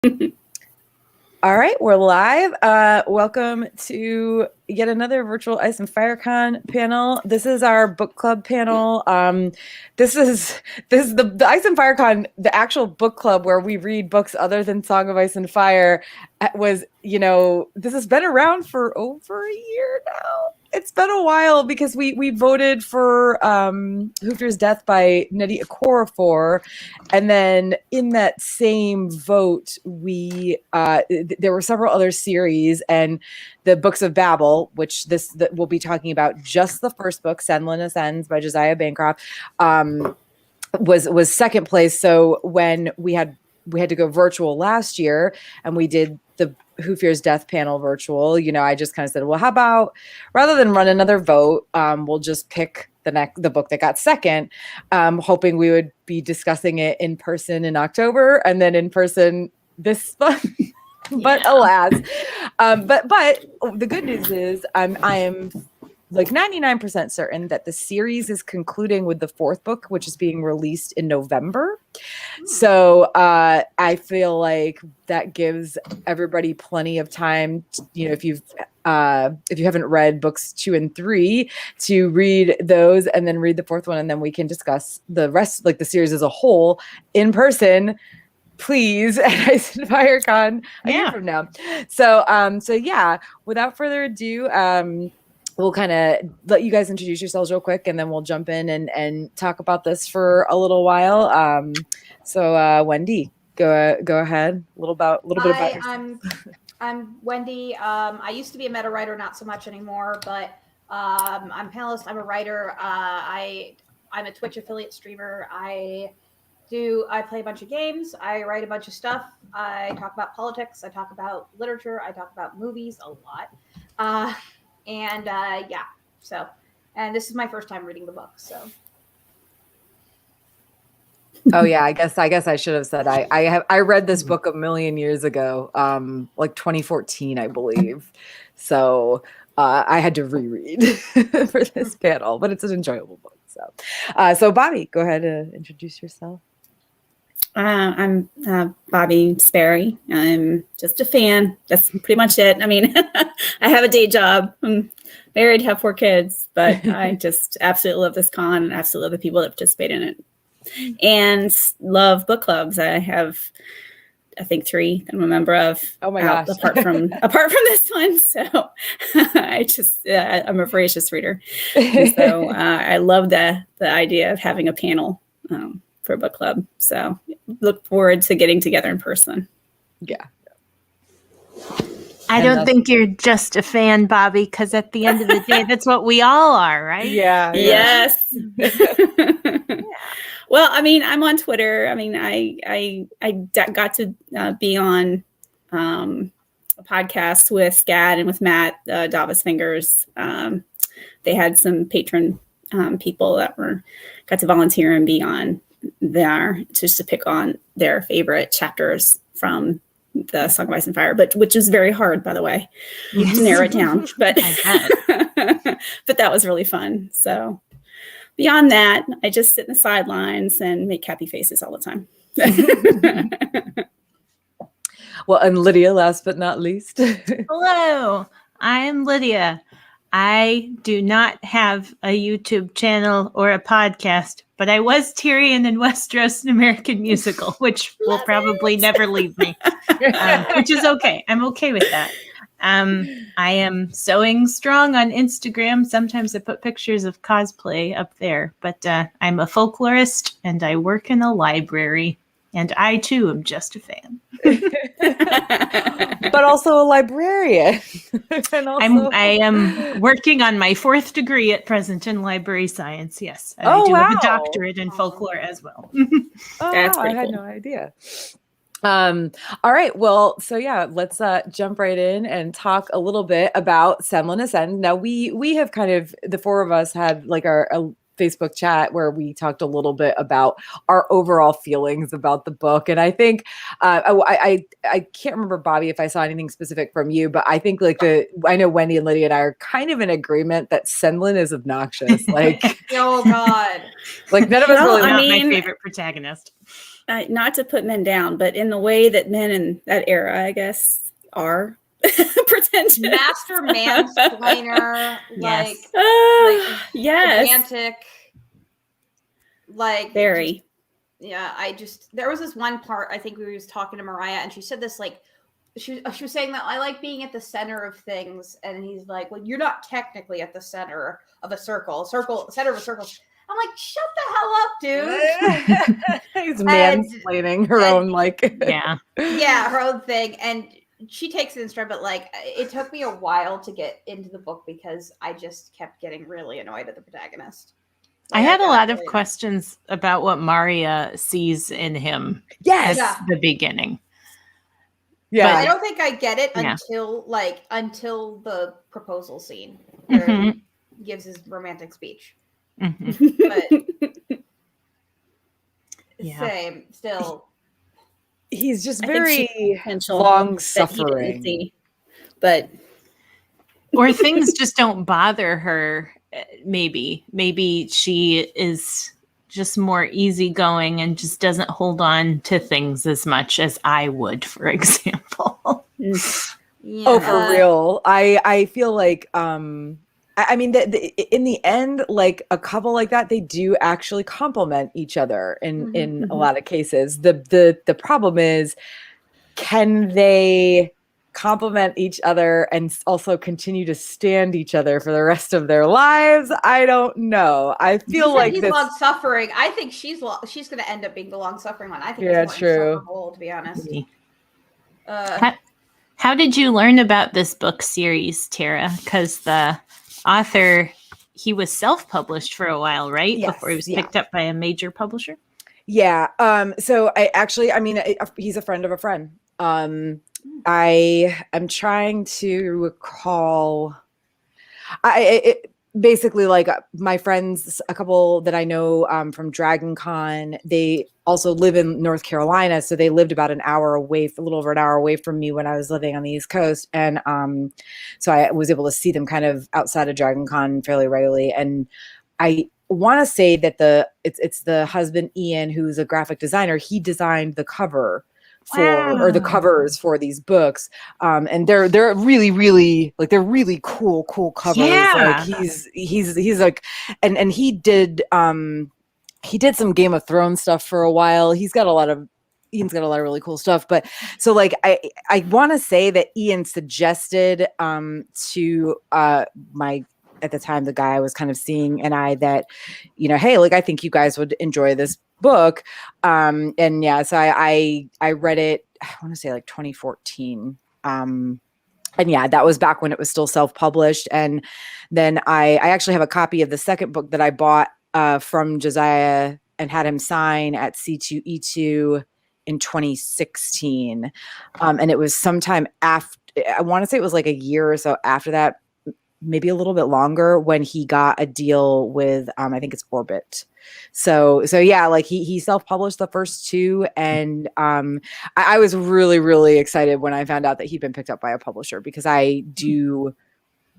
All right, we're live. Welcome to yet another virtual Ice and Fire Con panel. This is our book club panel. This is the Ice and Fire Con, the actual book club where we read books other than Song of Ice and Fire. Was, this has been around for over a year now. It's been a while because we voted for Who Fears Death by Nnedi Okorafor, and then in that same vote, there were several other series, and the Books of Babel, which we'll be talking about, just the first book, Senlin Ascends by Josiah Bancroft, was second place. So when we had to go virtual last year, and we did the Who Fears Death panel virtual, I just kind of said, well, how about rather than run another vote, we'll just pick the book that got second, hoping we would be discussing it in person in October and then in person this month. But alas, but the good news is I am like 99% certain that the series is concluding with the fourth book, which is being released in November. So I feel like that gives everybody plenty of time to, if you haven't read books 2 and 3, to read those and then read the fourth one, and then we can discuss the rest, like the series as a whole, in person, please, at Ice and Fire Con a year from now. So yeah, without further ado, we'll kind of let you guys introduce yourselves real quick, and then we'll jump in and talk about this for a little while. So Wendy, go ahead. A little bit about yourself. I'm Wendy. I used to be a meta writer, not so much anymore, but I'm a panelist. I'm a writer. I'm a Twitch affiliate streamer. I play a bunch of games. I write a bunch of stuff. I talk about politics. I talk about literature. I talk about movies a lot. And this is my first time reading the book. So. Oh yeah, I guess I should have said I read this book a million years ago, like 2014, I believe. So I had to reread for this panel, but it's an enjoyable book. So Bobbie, go ahead and introduce yourself. I'm Bobbie Sperry. I'm just a fan. That's pretty much it. I mean, I have a day job. I'm married, have 4 kids, but I just absolutely love this con and absolutely love the people that participate in it, and love book clubs. I have, I think, 3 that I'm a member of. Oh my gosh! Apart from this one, so I'm a voracious reader. And so I love the idea of having a panel for a book club. So look forward to getting together in person. Yeah. I don't think you're just a fan, Bobbie, because at the end of the day, that's what we all are, right? Yeah. Yes. Well, I mean, I'm on Twitter. I mean, I got to be on a podcast with Scad and with Matt, Davos Fingers. They had some patron people that got to volunteer and be on there just to pick on their favorite chapters from the Song of Ice and Fire, which was very hard, by the way, to narrow it down. But but that was really fun. So beyond that, I just sit in the sidelines and make happy faces all the time. Well, and Lydia, last but not least. Hello, I am Lydia. I do not have a YouTube channel or a podcast, but I was Tyrion in Westeros, an American musical, which will probably never leave me, which is okay. I'm okay with that. I am sewing strong on Instagram. Sometimes I put pictures of cosplay up there, but I'm a folklorist and I work in a library. And I, too, am just a fan. But also a librarian. And also... I am working on my 4th degree at present in library science, yes. I do have a doctorate in folklore as well. That's I had cool. no idea. All right. Well, so yeah, let's jump right in and talk a little bit about Senlin Ascends. Now, we have kind of, the 4 of us had like our Facebook chat where we talked a little bit about our overall feelings about the book. And I think I can't remember, Bobbie, if I saw anything specific from you, but I think I know Wendy and Lydia and I are kind of in agreement that Senlin is obnoxious. Like, Oh God. like none of us really. Not my favorite protagonist. not to put men down, but in the way that men in that era, I guess, are pretentious. Master mansplainer, Yes. Yes. romantic, like Very. There was this one part, I think we was talking to Mariah, and she said this, like, she was saying that I like being at the center of things, and he's like, well, you're not technically at the center of a circle, center of a circle. I'm like, shut the hell up, dude. He's mansplaining her own, like, her own thing. And she takes it in stride, but like, it took me a while to get into the book because I just kept getting really annoyed at the protagonist. I had a lot of questions about what Maria sees in him at the beginning. Yeah, I don't think I get it until the proposal scene where he gives his romantic speech. But same, still. He's just very long-suffering. Or things just don't bother her. Maybe she is just more easygoing and just doesn't hold on to things as much as I would, for example. Oh, for real. I feel like, I mean, in the end, like a couple like that, they do actually complement each other in a lot of cases. The problem is, can they complement each other and also continue to stand each other for the rest of their lives? I don't know. I feel like he's long suffering. I think she's going to end up being the long suffering one. I think it's more insufferable, to be honest. How did you learn about this book series, Tara? Because the author, he was self-published for a while, right? Yes, before he was picked up by a major publisher. Yeah. So he's a friend of a friend. I am trying to recall. Basically, like, my friends, a couple that I know from Dragon Con, they also live in North Carolina, so they lived about a little over an hour away from me when I was living on the East Coast, and so I was able to see them kind of outside of Dragon Con fairly regularly. And I want to say that it's the husband, Ian, who's a graphic designer. He designed the cover or the covers for these books, and they're really, really, like, they're really cool covers. Like, he's like, and he did some Game of Thrones stuff for a while. Ian's got a lot of really cool stuff. But so, like, I want to say that Ian suggested to my, at the time, the guy I was kind of seeing, and that, hey, like, I think you guys would enjoy this book. So I read it, I want to say like 2014. And that was back when it was still self-published. And then I actually have a copy of the second book that I bought from Josiah and had him sign at C2E2 in 2016. And it was sometime after, I want to say it was like a year or so after that, maybe a little bit longer, when he got a deal with, I think it's Orbit. So yeah, like he self-published the first two, and I was really, really excited when I found out that he'd been picked up by a publisher, because I do,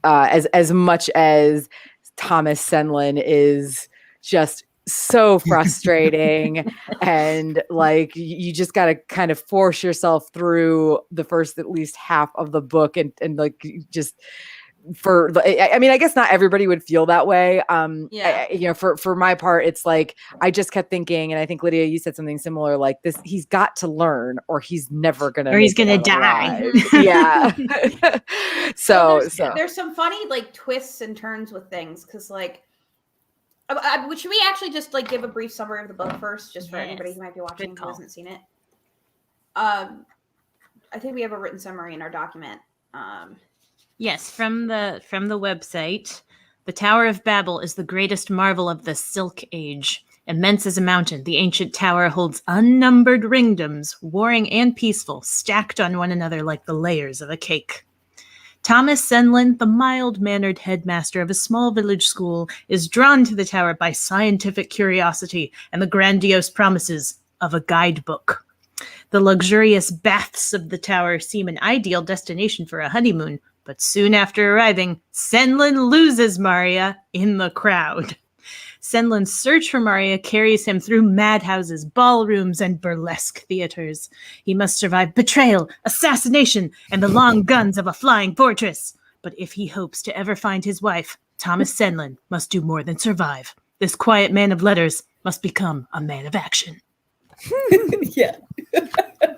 as much as Thomas Senlin is just so frustrating and like you just got to kind of force yourself through the first at least half of the book and like just. I mean, I guess not everybody would feel that way. For my part, it's like, I just kept thinking, and I think, Lydia, you said something similar, like this, he's got to learn or he's never going to, or he's going to die. Yeah. so there's some funny, like, twists and turns with things. Cause like, should we actually just like give a brief summary of the book first, just for anybody who might be watching who hasn't seen it? I think we have a written summary in our document. Yes, from the website. The Tower of Babel is the greatest marvel of the Silk Age. Immense as a mountain, the ancient tower holds unnumbered ringdoms, warring and peaceful, stacked on one another like the layers of a cake. Thomas Senlin, the mild-mannered headmaster of a small village school, is drawn to the tower by scientific curiosity and the grandiose promises of a guidebook. The luxurious baths of the tower seem an ideal destination for a honeymoon, but soon after arriving, Senlin loses Maria in the crowd. Senlin's search for Maria carries him through madhouses, ballrooms, and burlesque theaters. He must survive betrayal, assassination, and the long guns of a flying fortress. But if he hopes to ever find his wife, Thomas Senlin must do more than survive. This quiet man of letters must become a man of action. Yeah.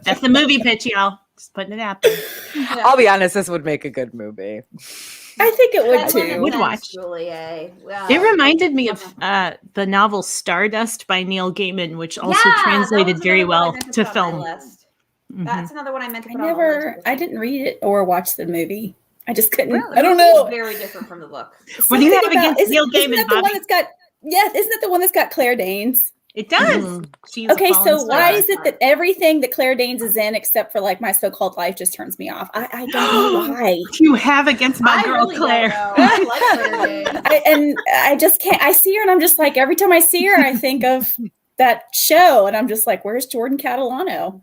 That's the movie pitch, y'all. Just putting it out there. Yeah. I'll be honest, this would make a good movie. I think it would Senlin too. Would Ascends, watch. Julie, eh? It reminded me of the novel Stardust by Neil Gaiman, which also Yeah, that translated was very another one I well meant to put on my film. list. Mhm. That's another one I meant to I put on the list. I didn't read it or watch the movie. I just couldn't. Really? I don't It's know. very different from the book. What do you have Something against isn't- Neil isn't Gaiman, that the one Bobbie? that's got? Yeah, isn't that the one that's got Claire Danes? It does. Mhm. She's a Okay, fallen so star. why is it that everything that Claire Danes is in, except for like My So-Called Life, just turns me off? I don't know why. you have against my I girl really Claire? don't know. I like Claire Danes. I just can't. I see her and I'm just like, every time I see her, I think of that show, and I'm just like, where's Jordan Catalano?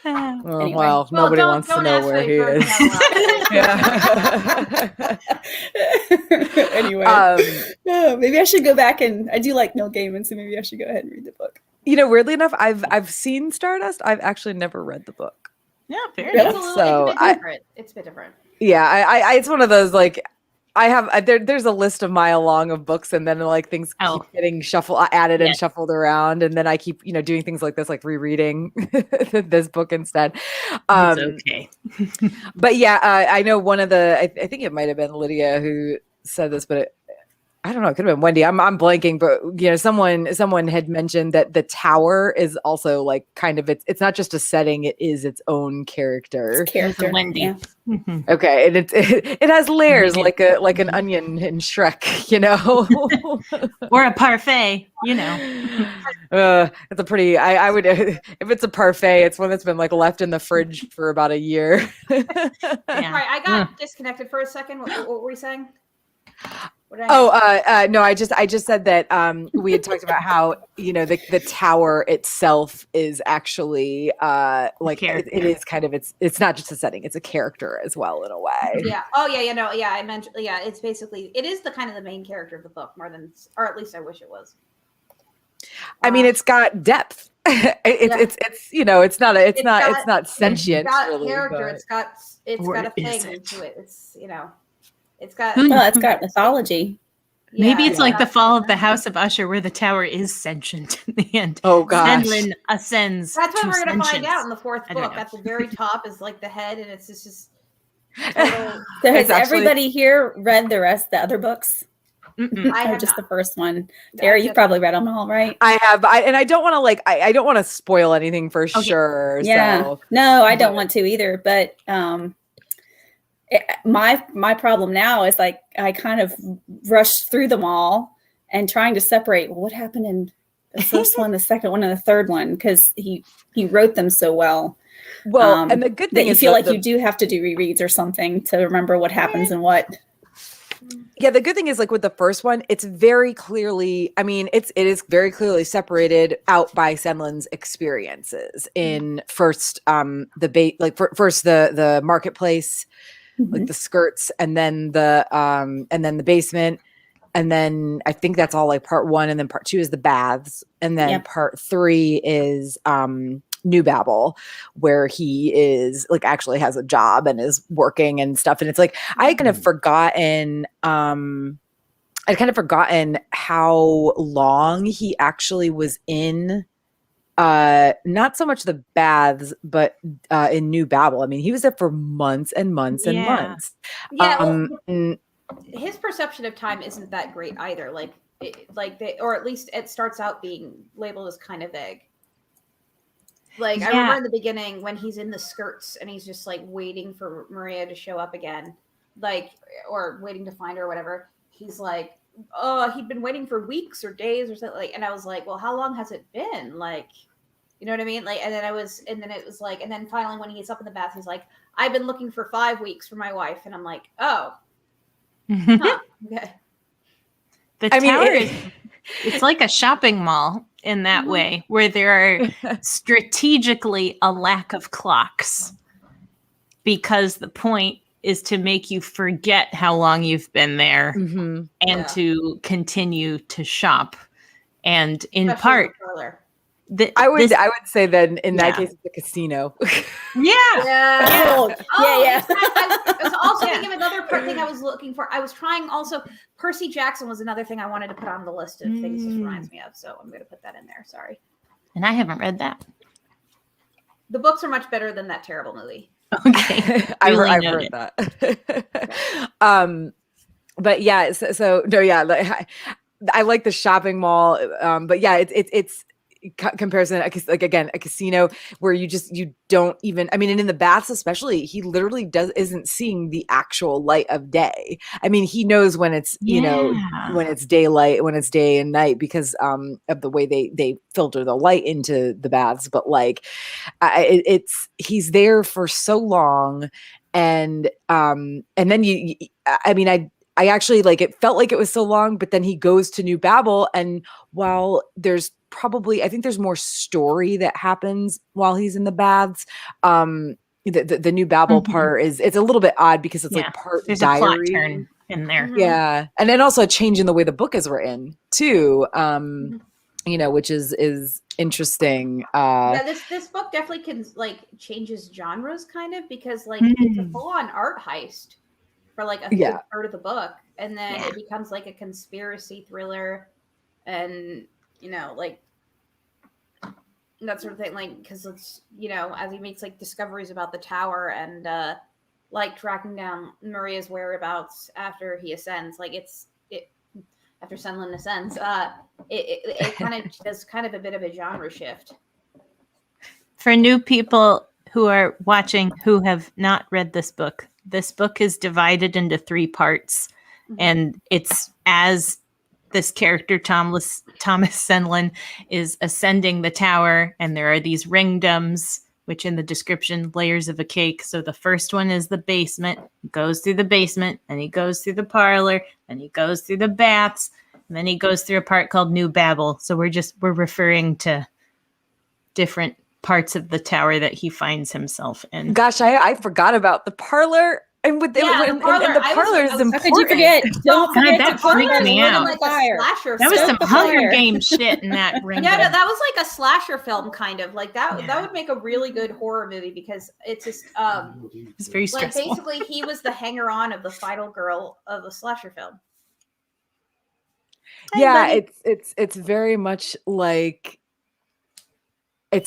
Oh, Anyway. well, nobody wants to know ask where me he for is. Catalano. Yeah. Anyway, maybe I should go back, and I do like Neil Gaiman, so maybe I should go ahead and read the book. Weirdly enough, I've seen Stardust. I've actually never read the book. Yeah, fair Really? enough. So it's a bit different. It's a bit different. Yeah, I it's one of those like I have there's a list a mile long of books, and then like things keep getting added and Yes. shuffled around, and then I keep doing things like this, like rereading this book instead. It's okay. But yeah, I know one of the I think it might have been Lydia who said this, but I don't know. It could have been Wendy. I'm blanking, but someone had mentioned that the tower is also like kind of it's not just a setting; it is its own character. It's character. Wendy. Yeah. Mhm. Okay, and it has layers like an onion in Shrek, Or a parfait, It's a pretty. I would if it's a parfait, it's one that's been like left in the fridge for about a year. Sorry, I got disconnected for a second. What were we saying? What did I Oh, no, I just said that we had talked about how the tower itself is actually like it is kind of it's not just a setting, it's a character as well in a way. Yeah. Oh yeah. I mentioned. Yeah. It's basically it is the kind of the main character of the book more than, or at least I wish it was. I mean, it's got depth. It's not sentient. It's got really, character. but- It's got a is thing it? to it. It's got. Well, it's got mythology. Maybe it's like the yeah. fall of the House of Usher, where the tower is sentient in the end. Oh gosh. Senlin ascends. That's what to we're going to find sentience. out in the fourth I don't book. know. At the very top is like the head, and it's just. So has It's actually- everybody here read the Mm-hmm. other books? Mm-mm. I Or have just not. the first one? Tara, you've probably read them all, right? I have, and I don't want to I don't want to spoil anything for sure. Yeah. So. No, I don't want to either. But my problem now is like I kind of rushed through them all and trying to separate what happened in the first one, the second one, and the third one, because he wrote them so well. Well, and the good That thing you is feel that like you do have to do rereads or something to remember what happens and what. Yeah, the good thing is like with the first one, it's very clearly, I mean, it is very clearly separated out by Senlin's experiences in first the marketplace, like the skirts, and then the basement, and then I think that's all like part one, and then part two is the baths, and then part three is New Babel, where he is like actually has a job and is working and stuff. And it's like I'd kind of forgotten how long he actually was in not so much the baths, but in New Babel. I mean, he was there for months and months and months. Yeah, his perception of time isn't that great either. Or at least it starts out being labeled as kind of vague. Like I remember in the beginning when he's in the skirts and he's just like waiting for Maria to show up again, like, or waiting to find her or whatever. He's like, oh, he'd been waiting for weeks or days or something. Like, and I was like, well, how long has it been? Like, you know what I mean? Like, and then finally when he's up in the bath, he's like, I've been looking for 5 weeks for my wife. And I'm like, oh, huh, okay. It's like a shopping mall in that way, where there are strategically a lack of clocks, because the point is to make you forget how long you've been there and to continue to shop. And in Especially part, the parlor. I would say that in that case, it's a casino. Yeah. Oh, yeah. I was also thinking of another thing I was looking for. I was trying also. Percy Jackson was another thing I wanted to put on the list of things this reminds me of. So I'm going to put that in there. Sorry. And I haven't read that. The books are much better than that terrible movie. Okay. I've heard that. But yeah, so no, yeah, like, I like the shopping mall. But yeah, it's comparison, like again, a casino where you don't even, I mean, and in the baths especially, he literally isn't seeing the actual light of day. I mean, he knows when it's, you know, when it's daylight, when it's day and night, because of the way they filter the light into the baths. But like, he's there for so long, and then I actually, like, it felt like it was so long, but then he goes to New Babel, and while there's I think there's more story that happens while he's in the baths. The New Babel part it's a little bit odd because it's like part there's diary. a plot turn in there. Yeah. And then also a change in the way the book is written too. You know, which is interesting. Yeah, this book definitely can like changes genres kind of, because like it's a full-on art heist for like a good part of the book, and then it becomes like a conspiracy thriller, and you know, like that sort of thing, like, because it's, you know, as he makes like discoveries about the tower and like tracking down Maria's whereabouts after he ascends, like after Senlin Ascends, it kind of does kind of a bit of a genre shift. For new people who are watching who have not read this book is divided into 3 parts, and it's as this character Thomas Senlin is ascending the tower, and there are these ringdoms, which in the description, layers of a cake. So the first one is the basement. He goes through the basement, and he goes through the parlor, and he goes through the baths, and then he goes through a part called New Babel. So we're referring to different parts of the tower that he finds himself in. Gosh, I forgot about the parlor. And with the parlor is important. How could you forget? Don't forget that the parlor. freaked me out. Like a slasher That was film. some Hunger Games shit in that ring. Yeah, that was like a slasher film, kind of like that. That would make a really good horror movie, because it's just it's very stressful. Like basically, he was the hanger-on of the final girl of the slasher film. Yeah, it's very much like. I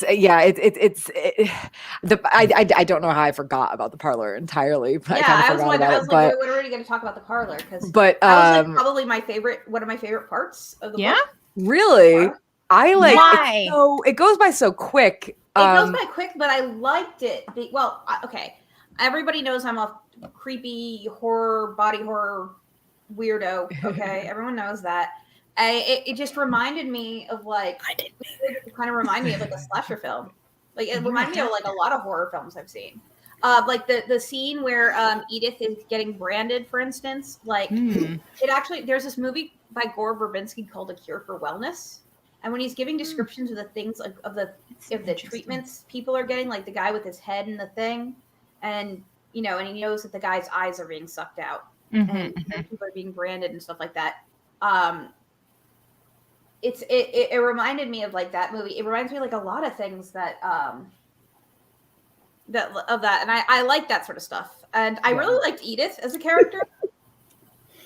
don't know how I forgot about the parlor entirely. But I was like, when are we going to talk about the parlor? But that was like probably one of my favorite parts of the book. Really, I like. Why? It goes by so quick. It goes by quick, but I liked it. Okay, everybody knows I'm a creepy body horror weirdo. Okay, everyone knows that. It just reminded me of like, it kind of reminded me of like a slasher film. Like it reminded me of like a lot of horror films I've seen. Like the scene where Edith is getting branded, for instance. Like it actually, there's this movie by Gore Verbinski called A Cure for Wellness, and when he's giving descriptions of the things of the treatments people are getting, like the guy with his head in the thing, and you know, and he knows that the guy's eyes are being sucked out, and people are being branded and stuff like that. It reminded me of like that movie. It reminds me of like a lot of things that and I like that sort of stuff. And I really liked Edith as a character.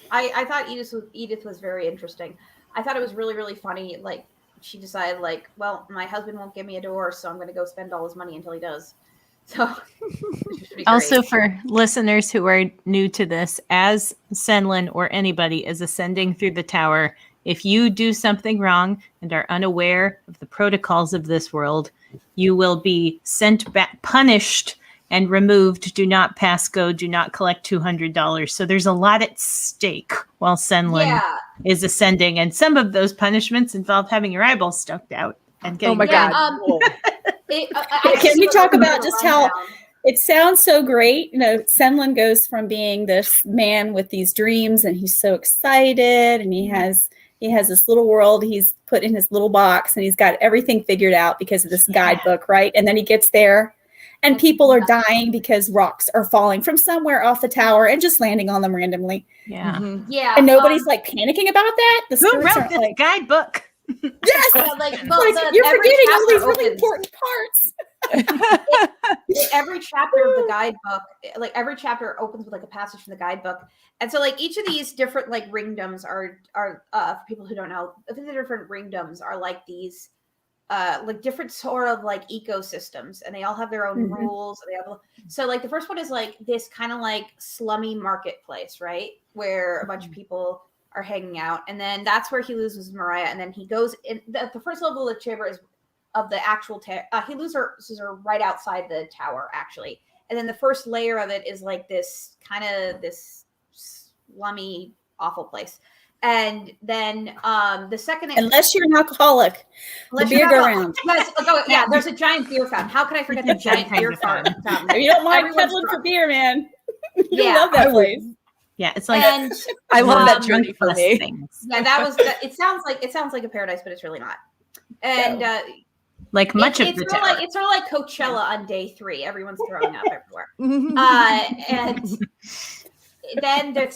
I thought Edith was very interesting. I thought it was really, really funny. Like she decided, like, well, my husband won't give me a divorce, so I'm going to go spend all his money until he does. So also for listeners who are new to this, as Senlin or anybody is ascending through the tower, if you do something wrong and are unaware of the protocols of this world, you will be sent back, punished, and removed. Do not pass go. Do not collect $200. So there's a lot at stake while Senlin is ascending, and some of those punishments involve having your eyeballs stuck out and getting. Oh my god! Can we talk about just how it sounds so great? You know, Senlin goes from being this man with these dreams, and he's so excited, and he has this little world he's put in his little box, and he's got everything figured out because of this guidebook, right? And then he gets there, and people are dying because rocks are falling from somewhere off the tower and just landing on them randomly. Yeah. And nobody's like panicking about that. Who wrote this guidebook? Yes. So, like, You're every forgetting all these chapter really opens- important parts. every chapter of the guidebook, like every chapter opens with like a passage from the guidebook, and so like each of these different like ringdoms are for people who don't know, the different ringdoms are like these like different sort of like ecosystems, and they all have their own rules. And they have, so like the first one is like this kind of like slummy marketplace, right, where a bunch of people are hanging out, and then that's where he loses Mariah, and then he goes in the first level of the chamber is of the actual he loses her right outside the tower, actually. And then the first layer of it is like this kind of this slummy, awful place. And then the second, unless you're an alcoholic, the beer go around. Yeah, there's a giant beer fountain. How can I forget the giant beer fountain? If you don't mind peddling for beer, man, you love that place. Yeah, it's like, and I love that drunk journey for me. things. Yeah, it sounds like a paradise, but it's really not. And Like much of it's the sort tower. of like, it's sort of like Coachella on day 3. Everyone's throwing up everywhere. And then the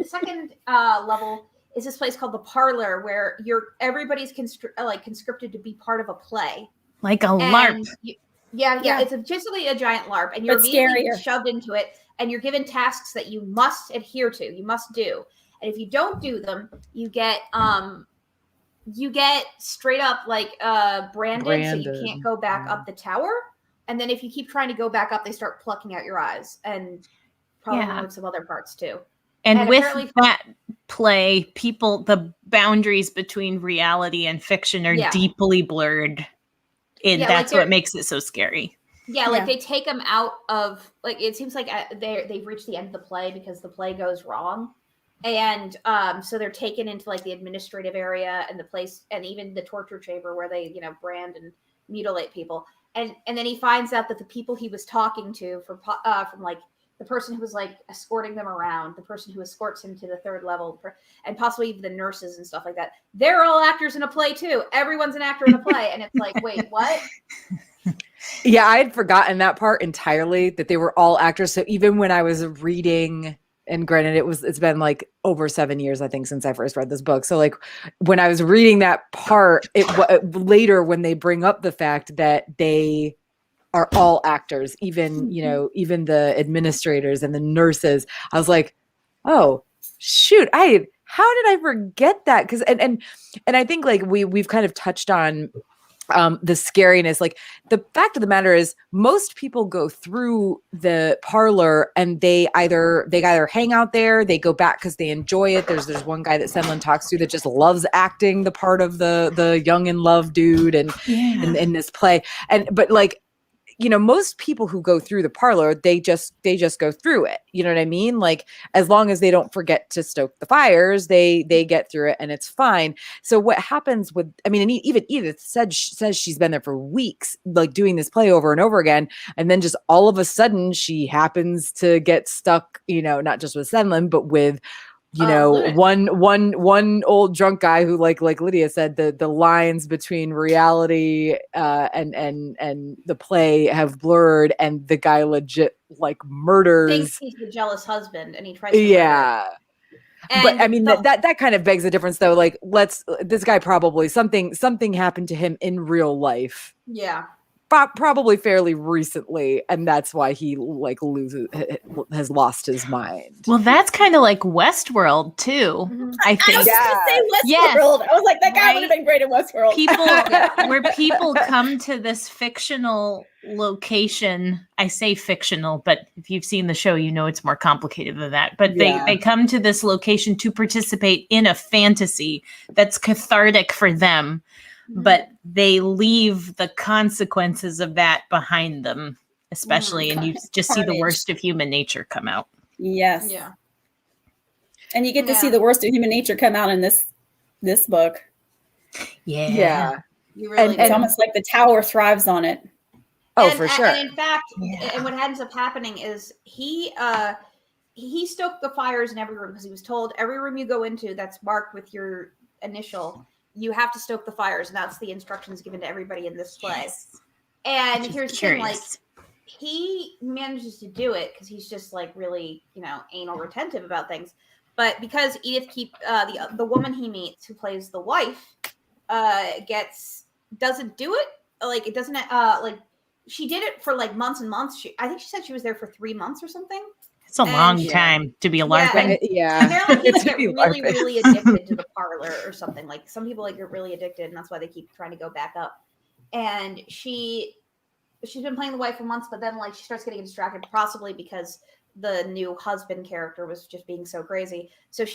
second level is this place called the Parlor, where everybody's conscripted to be part of a play, like a LARP. It's basically a giant LARP, and you're immediately shoved into it, and you're given tasks that you must adhere to, you must do, and if you don't do them, you get straight up like branded, so you can't go back up the tower. And then if you keep trying to go back up, they start plucking out your eyes, and probably some other parts too. And with that play, the boundaries between reality and fiction are deeply blurred. And that's what makes it so scary. Yeah, like they take them out of, like, it seems like they've reached the end of the play because the play goes wrong. And so they're taken into like the administrative area and the place, and even the torture chamber where they, brand and mutilate people. And then he finds out that the people he was talking to from like the person who was like escorting them around, the person who escorts him to the third level, and possibly even the nurses and stuff like that, they're all actors in a play too. Everyone's an actor in a play. And it's like, wait, what? Yeah, I had forgotten that part entirely, that they were all actors. So even when I was reading, and granted, it's been like over 7 years, I think, since I first read this book. So like when I was reading that part, later when they bring up the fact that they are all actors, even, even the administrators and the nurses, I was like, oh shoot, how did I forget that? Because and I think like we've kind of touched on the scariness. Like the fact of the matter is, most people go through the Parlor and they either hang out there, they go back because they enjoy it. There's one guy that Senlin talks to that just loves acting the part of the young in love dude, and in this play. But like, most people who go through the Parlor, they just go through it. You know what I mean? Like, as long as they don't forget to stoke the fires, they get through it and it's fine. So what happens with, and even Edith says she's been there for weeks, like doing this play over and over again. And then just all of a sudden she happens to get stuck, not just with Senlin, but with, one old drunk guy who, like Lydia said, the lines between reality and the play have blurred, and the guy legit like murders. Thinks he's the jealous husband, and he tries to murder. But that kind of begs the difference, though. Like, this guy probably something happened to him in real life. Yeah. Probably fairly recently, and that's why he has lost his mind. Well, that's kind of like Westworld too. Mm-hmm. I think. I was going to say Westworld. Yes. I was like, that guy would have been great at Westworld. Where people come to this fictional location. I say fictional, but if you've seen the show, it's more complicated than that. But they come to this location to participate in a fantasy that's cathartic for them. But they leave the consequences of that behind them, especially, and you just see the worst of human nature come out. Yes. Yeah. And you get to see the worst of human nature come out in this book. Yeah. Yeah. You really it's almost like the tower thrives on it. Oh, for sure. And in fact, and what ends up happening is he stoked the fires in every room, because he was told every room you go into that's marked with your initial, you have to stoke the fires, and that's the instructions given to everybody in this play. Yes. And here's the thing, like, he manages to do it because he's just like really, anal retentive about things. But because Edith the woman he meets who plays the wife, doesn't do it. Like it doesn't like she did it for like months and months. I think she said she was there for 3 months or something. It's a long time to be LARPing. Apparently people get really addicted to the parlor or something. Like some people like get really addicted, and that's why they keep trying to go back up. And she's been playing the wife for months, but then like she starts getting distracted, possibly because the new husband character was just being so crazy. So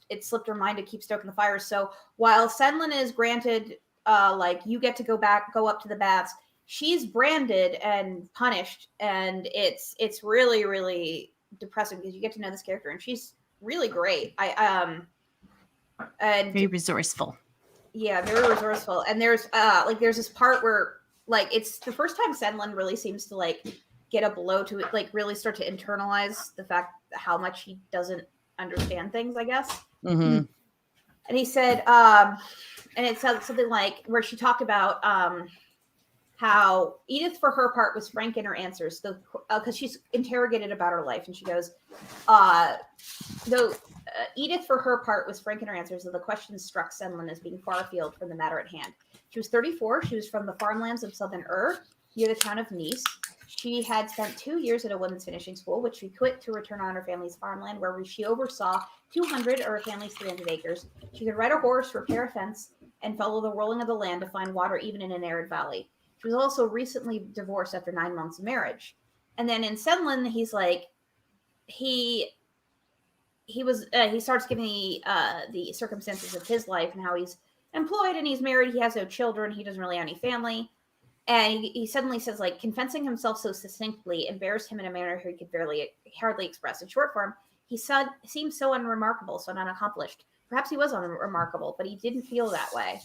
it slipped her mind to keep stoking the fire. So while Senlin is granted, like you get to go up to the baths, she's branded and punished, and it's really, really depressing because you get to know this character, and she's really great. And Very resourceful. Yeah, very resourceful. And there's this part where like it's the first time Senlin really seems to like get a blow to it, like really start to internalize the fact how much he doesn't understand things, I guess. Mm-hmm. And he said, and it said something like where she talked about how Edith, for her part, was frank in her answers, because she's interrogated about her life, and she goes, Edith, for her part, was frank in her answers, though the questions struck Senlin as being far afield from the matter at hand. She was 34. She was from the farmlands of southern near the town of Nice. She had spent 2 years at a women's finishing school, which she quit to return on her family's farmland, where she oversaw 200 or her family's 300 acres. She could ride a horse, repair a fence, and follow the rolling of the land to find water even in an arid valley. She was also recently divorced after 9 months of marriage. And then in Senlin, he's like, he starts giving the circumstances of his life and how he's employed and he's married. He has no children. He doesn't really have any family. And he suddenly says, like, confessing himself so succinctly embarrassed him in a manner he could hardly express. In short form, he seemed so unremarkable, so unaccomplished. Perhaps he was unremarkable, but he didn't feel that way.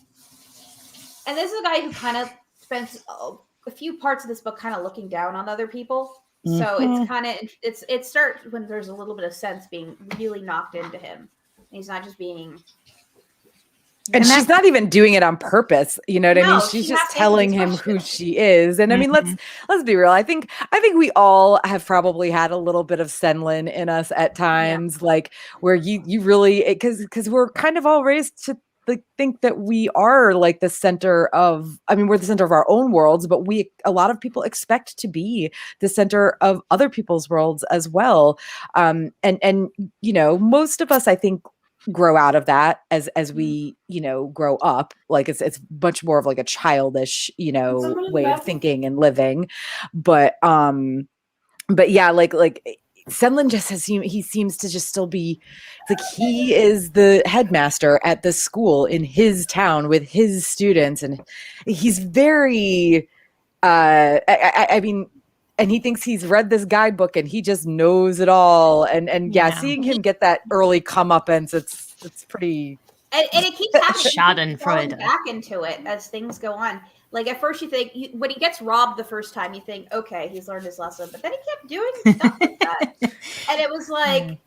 And this is a guy who kind of spends a few parts of this book kind of looking down on other people. Mm-hmm. So it's kind of it starts when there's a little bit of sense being really knocked into him. And he's not just being. And she's not even doing it on purpose. You know what I mean? She's just telling him who she is. And I mean, let's be real. I think we all have probably had a little bit of Senlin in us at times, like where you really, because we're kind of all raised to like think that we are like the center of, I mean, we're the center of our own worlds, but a lot of people expect to be the center of other people's worlds as well. And you know, most of us, I think, grow out of that as we, you know, grow up. Like it's much more of like a childish, you know, way of thinking and living. But yeah, like Senlin just he seems to just still be like, he is the headmaster at the school in his town with his students, and he's very I mean, and he thinks he's read this guidebook and he just knows it all. And seeing him get that early comeuppance, it's pretty. And it keeps happening. Schadenfreude. Back into it as things go on. Like at first you think when he gets robbed the first time, you think, okay, he's learned his lesson. But then he kept doing stuff like that, and it was like,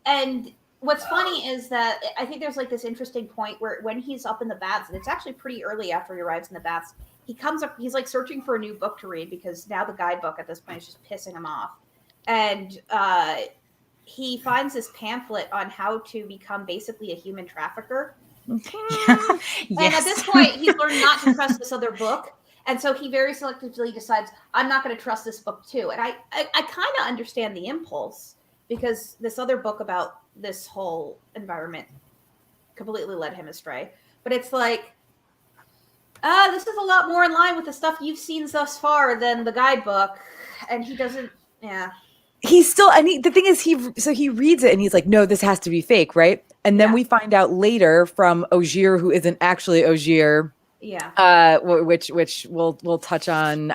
and what's funny is that I think there's like this interesting point where when he's up in the baths, and it's actually pretty early after he arrives in the baths. He comes up, he's like searching for a new book to read because now the guidebook at this point is just pissing him off. And he finds this pamphlet on how to become basically a human trafficker. Yes. And at this point, he's learned not to trust this other book. And so he very selectively decides, I'm not going to trust this book too. And I kind of understand the impulse because this other book about this whole environment completely led him astray. But it's like, this is a lot more in line with the stuff you've seen thus far than the guidebook. And he doesn't, He's still, the thing is, he reads it and he's like, no, this has to be fake, right? And then we find out later from Ogier, who isn't actually Ogier. Yeah. Which we'll touch on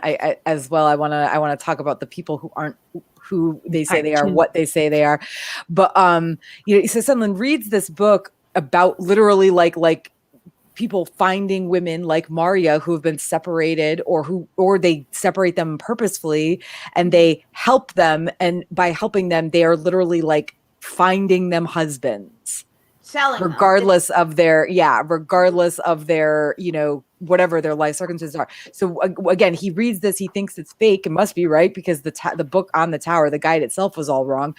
as well. I want to talk about the people who aren't who they say they are, what they say they are. But you know, so someone reads this book about literally like people finding women like Maria who have been separated or they separate them purposefully and they help them. And by helping them, they are literally like finding them husbands. Selling regardless of their, you know, whatever their life circumstances are. So again, he reads this, he thinks it's fake. It must be right because the book on the tower, the guide itself was all wrong.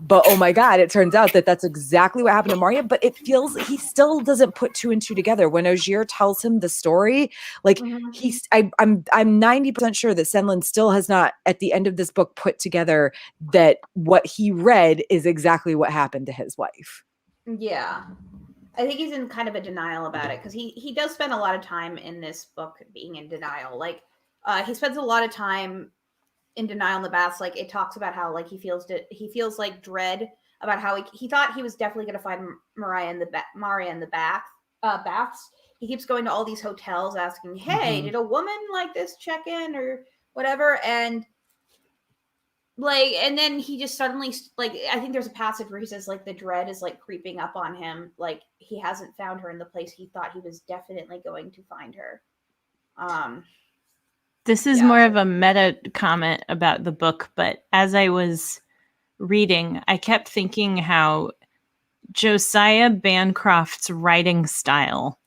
But oh my God, it turns out that that's exactly what happened to Maria. But it feels he still doesn't put two and two together. When Ogier tells him the story, like I'm 90% sure that Senlin still has not, at the end of this book, put together that what he read is exactly what happened to his wife. Yeah. I think he's in kind of a denial about it because he does spend a lot of time in this book being in denial. Like he spends a lot of time in denial in the baths. Like it talks about how like he feels like dread about how he thought he was definitely going to find Maria in the baths. He keeps going to all these hotels asking, "Hey, did a woman like this check in or whatever?" And then he just suddenly, like, I think there's a passage where he says, like, the dread is, like, creeping up on him. Like, he hasn't found her in the place he thought he was definitely going to find her. This is more of a meta comment about the book, but as I was reading, I kept thinking how Josiah Bancroft's writing style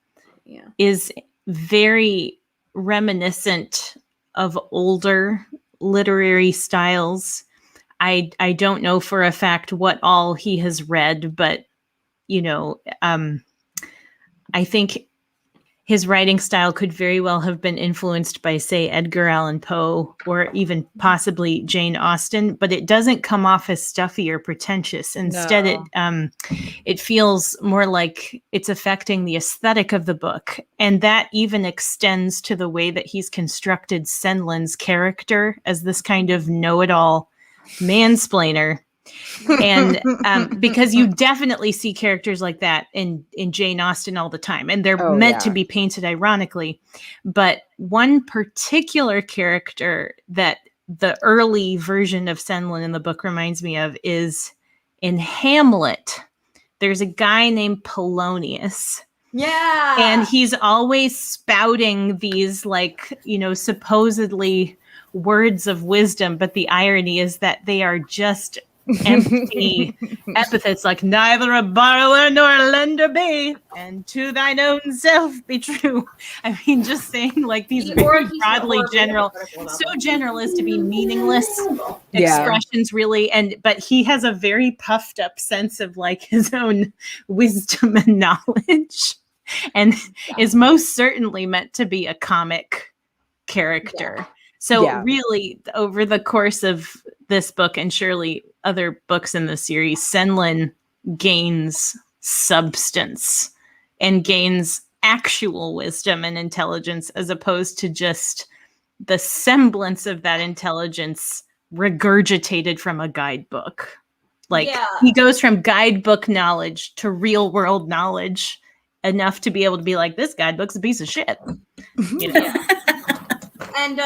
is very reminiscent of older literary styles. I don't know for a fact what all he has read, but I think his writing style could very well have been influenced by, say, Edgar Allan Poe or even possibly Jane Austen, but it doesn't come off as stuffy or pretentious. Instead, it feels more like it's affecting the aesthetic of the book. And that even extends to the way that he's constructed Senlin's character as this kind of know-it-all mansplainer. And because you definitely see characters like that in Jane Austen all the time, and they're meant to be painted ironically. But one particular character that the early version of Senlin in the book reminds me of is in Hamlet. There's a guy named Polonius. Yeah. And he's always spouting these, like, supposedly words of wisdom, but the irony is that they are just empty epithets, like neither a borrower nor a lender be, and to thine own self be true. I mean, just saying like these very broadly general, so general as to be meaningless expressions, really. But he has a very puffed up sense of like his own wisdom and knowledge, and is most certainly meant to be a comic character. So really, over the course of this book, and surely other books in the series, Senlin gains substance and gains actual wisdom and intelligence, as opposed to just the semblance of that intelligence regurgitated from a guidebook. Like he goes from guidebook knowledge to real world knowledge enough to be able to be like, this guidebook's a piece of shit. And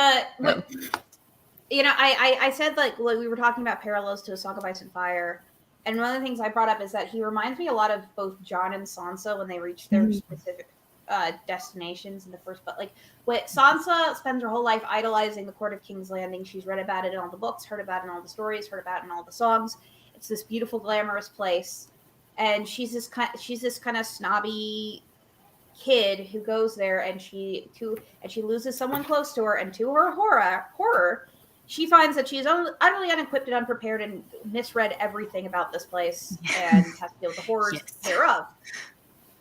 I said like we were talking about parallels to A Song of Ice and Fire, and one of the things I brought up is that he reminds me a lot of both Jon and Sansa when they reach their specific destinations in the first book. Like, Sansa spends her whole life idolizing the court of King's Landing. She's read about it in all the books, heard about it in all the stories, heard about it in all the songs. It's this beautiful, glamorous place, and she's this kind of snobby kid who goes there and she loses someone close to her, and to her horror she finds that she is utterly unequipped and unprepared and misread everything about this place and has to deal with the horrors thereof.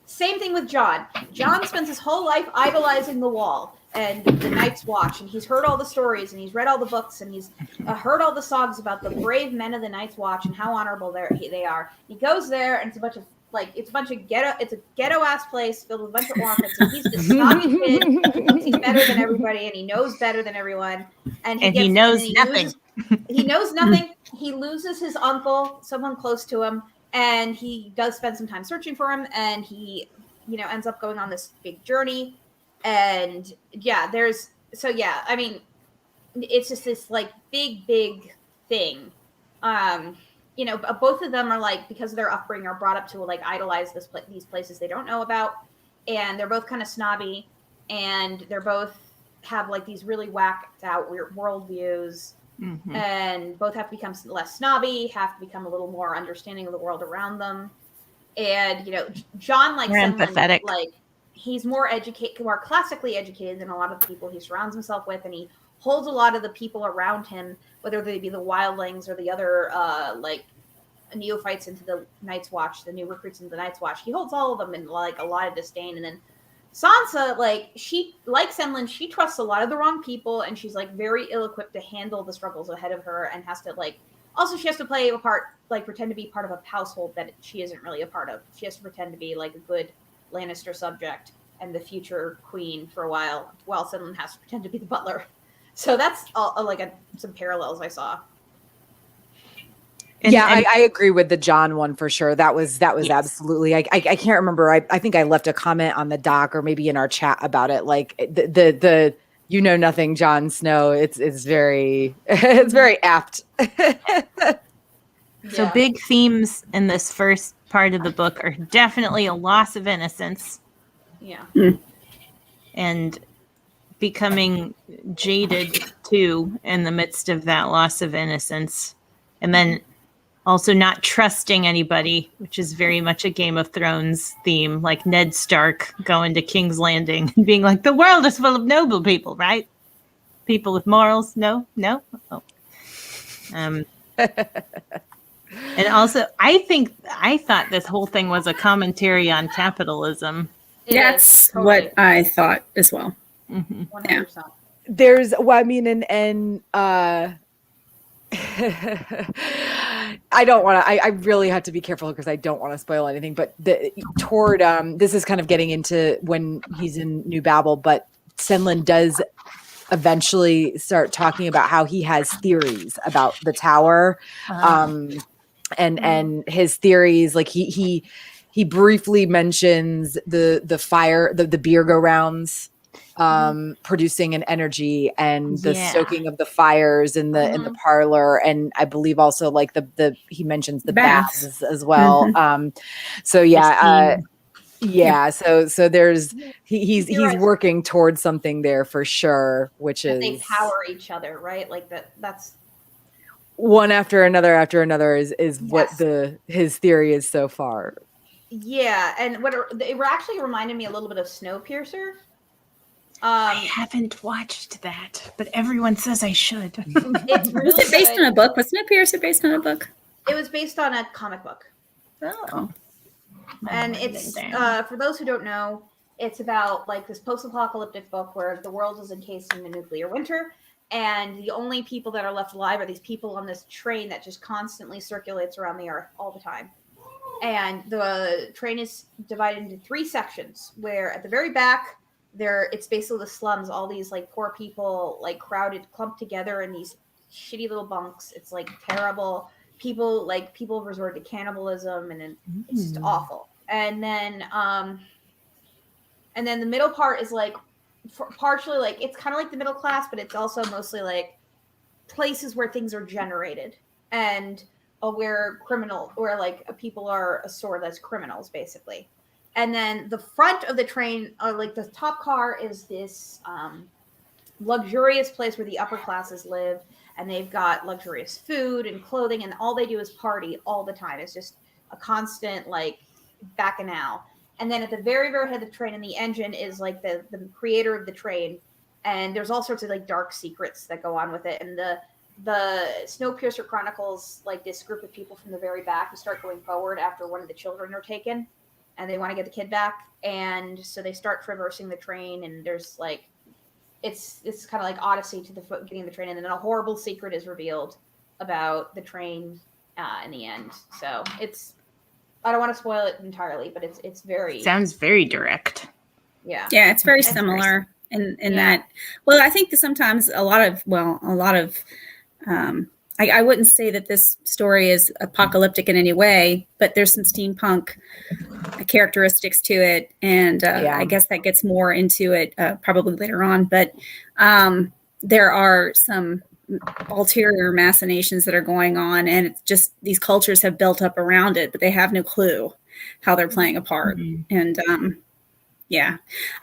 Same thing with Jon. Jon spends his whole life idolizing the Wall and the Night's Watch, and he's heard all the stories and he's read all the books and he's heard all the songs about the brave men of the Night's Watch and how honorable they are. He goes there and it's a ghetto ass place filled with a bunch of orphans, and he's this snobby kid who thinks he's better than everybody and he knows better than everyone, and he knows nothing. He knows nothing. He loses his uncle, someone close to him, and he does spend some time searching for him, and he ends up going on this big journey, and I mean, it's just this like big thing. Both of them are like, because of their upbringing, are brought up to like idolize these places they don't know about, and they're both kind of snobby, and they're both have like these really whacked out weird worldviews, and both have to become less snobby, have to become a little more understanding of the world around them, and Jon, like, empathetic, like he's more classically educated than a lot of the people he surrounds himself with, and he holds a lot of the people around him, whether they be the wildlings or the other neophytes into the Night's Watch, the new recruits into the Night's Watch. He holds all of them in like a lot of disdain. And then Sansa, like Senlin, she trusts a lot of the wrong people, and she's like very ill-equipped to handle the struggles ahead of her, and has to she has to play a part, like pretend to be part of a household that she isn't really a part of. She has to pretend to be like a good Lannister subject and the future queen for a while Senlin has to pretend to be the butler. So that's some parallels I saw. I agree with the John one for sure. That was yes. Absolutely. I can't remember. I think I left a comment on the doc or maybe in our chat about it. Like the you know nothing, Jon Snow. It's very it's very apt. So big themes in this first part of the book are definitely a loss of innocence. Yeah. And becoming jaded too in the midst of that loss of innocence. And then also not trusting anybody, which is very much a Game of Thrones theme, like Ned Stark going to King's Landing and being like, the world is full of noble people, right? People with morals. No. Oh. And also, I thought this whole thing was a commentary on capitalism. That's totally what I thought as well. 100%. Yeah. There's, I don't want to, I really have to be careful because I don't want to spoil anything, but this is kind of getting into when he's in New Babel, but Senlin does eventually start talking about how he has theories about the tower. And his theories, like he briefly mentions the fire, the beer go rounds, producing an energy and the stoking of the fires in the parlor, and I believe also like he mentions the baths as well. So there's he's working towards something there for sure, which is they power each other, right? Like that's one after another is what his theory is so far. Yeah, and it actually reminded me a little bit of Snowpiercer. I haven't watched that, but everyone says I should. It's really was it based on a book? Was Snowpiercer based on a book? It was based on a comic book. Oh. And it's for those who don't know, it's about like this post-apocalyptic book where the world is encased in a nuclear winter, and the only people that are left alive are these people on this train that just constantly circulates around the earth all the time. And the train is divided into 3 sections, where at the very back it's basically the slums, all these like poor people like crowded, clumped together in these shitty little bunks. It's like terrible. People resort to cannibalism, and it's just awful. And then the middle part is like partially like it's kind of like the middle class, but it's also mostly like places where things are generated and where people are stored as criminals, basically. And then the front of the train, like the top car, is this luxurious place where the upper classes live, and they've got luxurious food and clothing, and all they do is party all the time. It's just a constant like bacchanal. And then at the very, very head of the train, and the engine is like the creator of the train, and there's all sorts of like dark secrets that go on with it. And the Snowpiercer chronicles like this group of people from the very back who start going forward after one of the children are taken, and they want to get the kid back, and so they start traversing the train, and there's like it's kind of like Odyssey to getting the train, and then a horrible secret is revealed about the train in the end. So I don't want to spoil it entirely, but it's very sounds very direct. Yeah, it's very similar in that. Well, I think that sometimes a lot of I wouldn't say that this story is apocalyptic in any way, but there's some steampunk characteristics to it, and I guess that gets more into it probably later on. But there are some ulterior machinations that are going on, and it's just these cultures have built up around it, but they have no clue how they're playing a part. And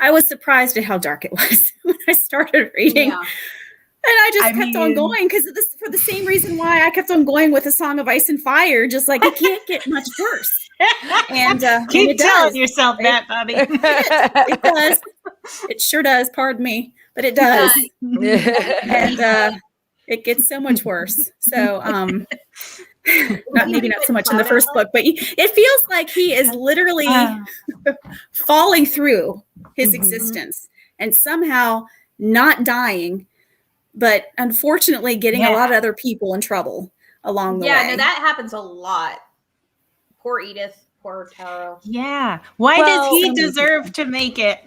I was surprised at how dark it was when I started reading. And I just kept on going because for the same reason why I kept on going with A Song of Ice and Fire, just like it can't get much worse. And keep telling yourself that, Bobbie. It does. It sure does. Pardon me, but it does. And it gets so much worse. So maybe not so much in the first book, but it feels like he is literally falling through his existence and somehow not dying, but unfortunately getting a lot of other people in trouble along the way. Yeah, no, that happens a lot. Poor Edith, poor Taro. Yeah. Why does he deserve to make it?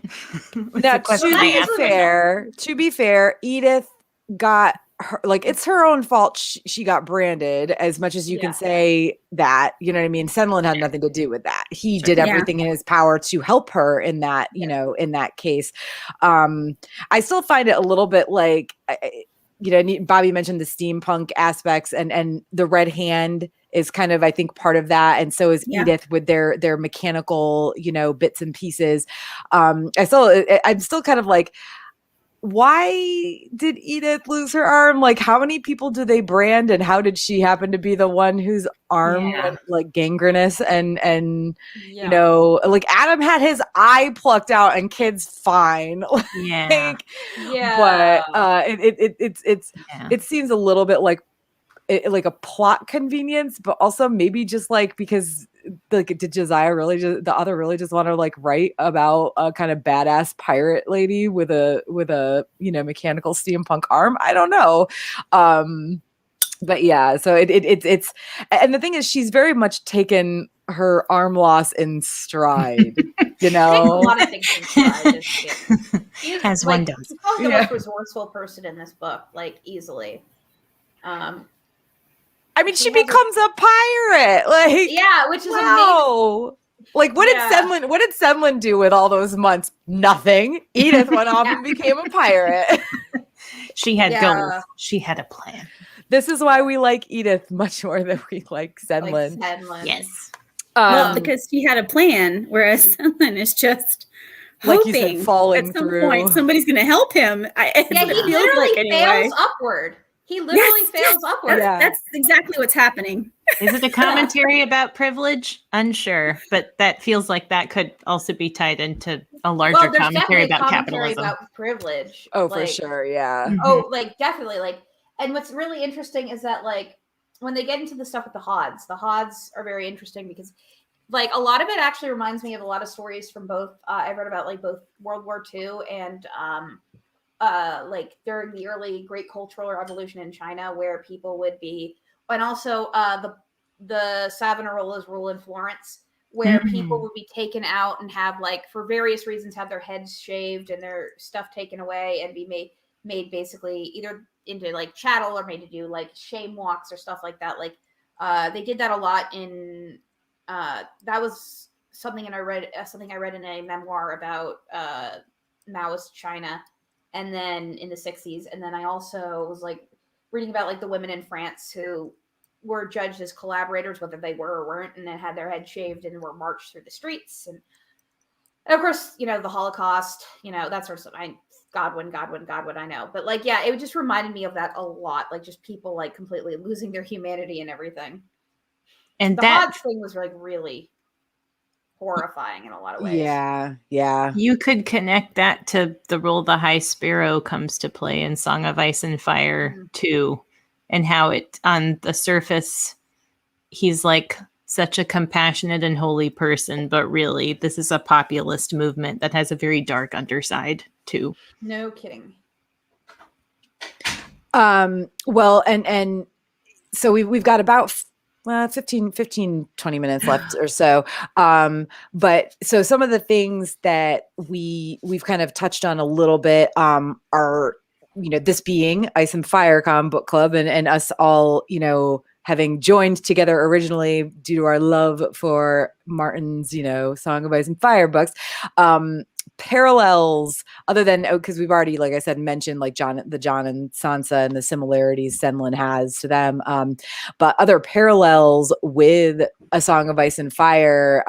Now, to be fair, Edith got her, like, it's her own fault she got branded, as much as you can say that, you know what I mean? Senlin had nothing to do with that. He did everything in his power to help her in that, you know, in that case. I still find it a little bit like, you know, Bobbie mentioned the steampunk aspects, and the Red Hand is kind of, I think, part of that. And so is Edith with their mechanical, you know, bits and pieces. I'm still kind of like, why did Edith lose her arm? Like, how many people do they brand, and how did she happen to be the one whose arm went like gangrenous and you know, like Adam had his eye plucked out and kid's fine. But it seems a little bit like a plot convenience, but also maybe just like because like, did Josiah the author really just want to like write about a kind of badass pirate lady with a you know, mechanical steampunk arm? I don't know. But yeah, so it's and the thing is, she's very much taken her arm loss in stride. You know, a lot of things in stride. As one does. She's probably the most resourceful person in this book, like easily. I mean, she becomes a pirate. Like, which is amazing. Like, what did Senlin do with all those months? Nothing. Edith went off and became a pirate. She had goals. She had a plan. This is why we like Edith much more than we like Senlin. Yes. Well, because she had a plan, whereas Senlin is just hoping, like you said, falling at some point somebody's going to help him. He literally fails upward. He literally fails upward. That's exactly what's happening. Is it a commentary about privilege? Unsure, but that feels like that could also be tied into a larger commentary about capitalism. About privilege. Oh, like, for sure, yeah. Oh, like definitely, like. And what's really interesting is that, like, when they get into the stuff with the Hods are very interesting because, like, a lot of it actually reminds me of a lot of stories from both. I read about like both World War II and like during the early Great Cultural Revolution in China, where people would be, and also the Savonarola's rule in Florence, where people would be taken out and have, like, for various reasons, have their heads shaved and their stuff taken away and be made basically either into like chattel or made to do like shame walks or stuff like that. Like they did that a lot in that was something I read in a memoir about Maoist China, and then in the 60s. And then I also was like reading about like the women in France who were judged as collaborators, whether they were or weren't, and then had their head shaved and were marched through the streets. And of course, you know, the Holocaust, you know, that sort of stuff. Godwin, I know. But like, yeah, it just reminded me of that a lot. Like just people like completely losing their humanity and everything. And the Hodge thing was like really horrifying in a lot of ways. Yeah. You could connect that to the role the High Sparrow comes to play in Song of Ice and Fire too. And how it, on the surface, he's like such a compassionate and holy person, but really this is a populist movement that has a very dark underside too. No kidding. Well, and so we've got about 15, 20 minutes left or so. But so some of the things that we've kind of touched on a little bit are, you know, this being Ice and Fire book club and us all, you know, having joined together originally due to our love for Martin's, you know, Song of Ice and Fire books. Parallels other than, because we've already, like I said, mentioned like Jon and Sansa and the similarities Senlin has to them, but other parallels with A Song of Ice and Fire,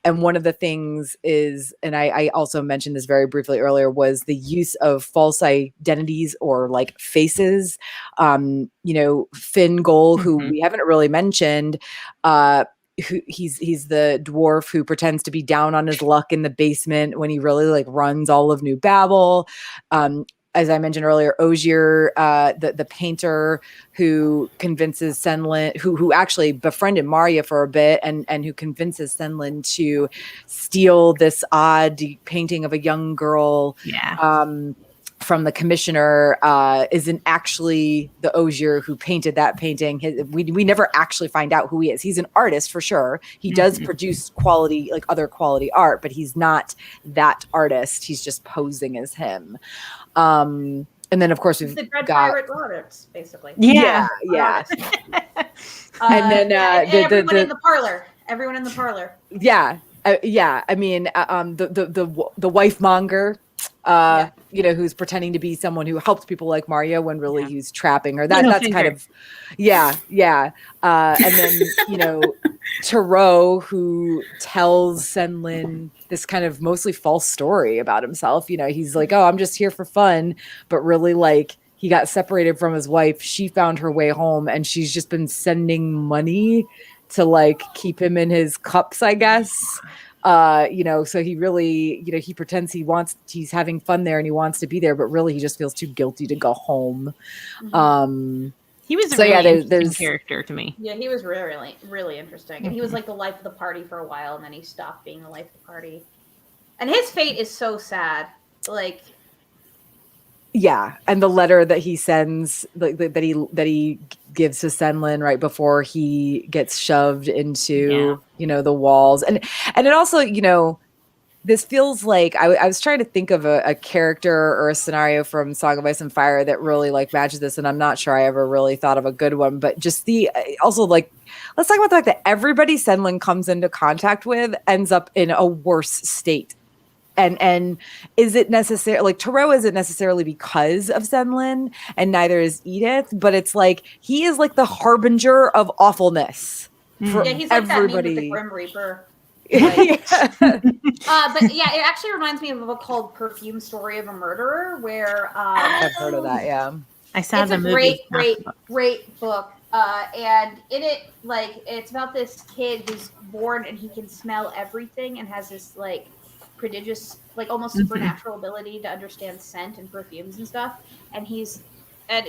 and one of the things is, and I also mentioned this very briefly earlier, was the use of false identities or like faces. You know, Fingal, who we haven't really mentioned, he's the dwarf who pretends to be down on his luck in the basement when he really like runs all of New Babel. as I mentioned earlier, Ogier, the painter who convinces Senlin, who actually befriended Marya for a bit, and who convinces Senlin to steal this odd painting of a young girl. From the commissioner, isn't actually the Ogier who painted that painting. We never actually find out who he is. He's an artist for sure. He does produce quality, like other quality art, but he's not that artist. He's just posing as him. And then of course we've the Dread got Pirate artists, basically. yeah. And then everyone in the parlor. Everyone in the parlor. Yeah. I mean, the wife monger, who's pretending to be someone who helps people like Marya when really he's trapping her. That's kind of, and then, Tarot, who tells Senlin this kind of mostly false story about himself. He's like, oh, I'm just here for fun. But really, like, he got separated from his wife. She found her way home, and she's just been sending money to like keep him in his cups, I guess. So he really, he pretends he's having fun there and he wants to be there, but really he just feels too guilty to go home. He was a really interesting character to me. Yeah, he was really, really interesting. And he was like the life of the party for a while, and then he stopped being the life of the party. And his fate is so sad. Like, yeah, and the letter that he sends, like that he gives to Senlin right before he gets shoved into the walls, and it also this feels like I was trying to think of a character or a scenario from Song of Ice and Fire that really like matches this, and I'm not sure I ever really thought of a good one. But just also like, let's talk about the fact that everybody Senlin comes into contact with ends up in a worse state. And is it necessary? Like, Tarot isn't necessarily because of Senlin, and neither is Edith. But it's like he is like the harbinger of awfulness for he's like everybody. that meme with the Grim Reaper. Like, but yeah, it actually reminds me of a book called Perfume Story of a Murderer, where I've heard of that. Yeah, I saw the movie. It's a great book. And in it, like, it's about this kid who's born and he can smell everything and has this like prodigious, like almost supernatural ability to understand scent and perfumes and stuff. And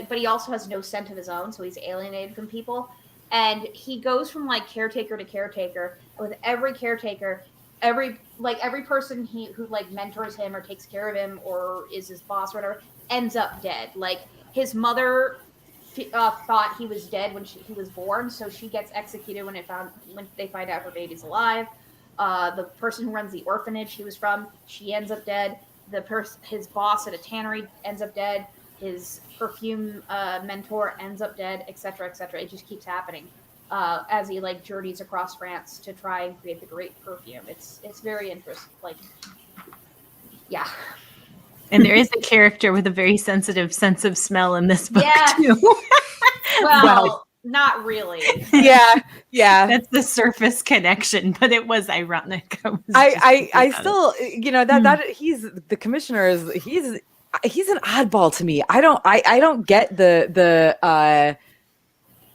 but he also has no scent of his own, so he's alienated from people. And he goes from like caretaker to caretaker. With every caretaker, every person who like mentors him or takes care of him or is his boss or whatever ends up dead. Like, his mother thought he was dead when he was born, so she gets executed when they find out her baby's alive. The person who runs the orphanage he was from, she ends up dead. His boss at a tannery ends up dead. His perfume mentor ends up dead, etc., etc. It just keeps happening as he like journeys across France to try and create the great perfume. It's very interesting. Like, yeah. And there is a character with a very sensitive sense of smell in this book too. Well, not really. Yeah. That's the surface connection, but it was ironic. I still, that he's the commissioner he's an oddball to me. I don't get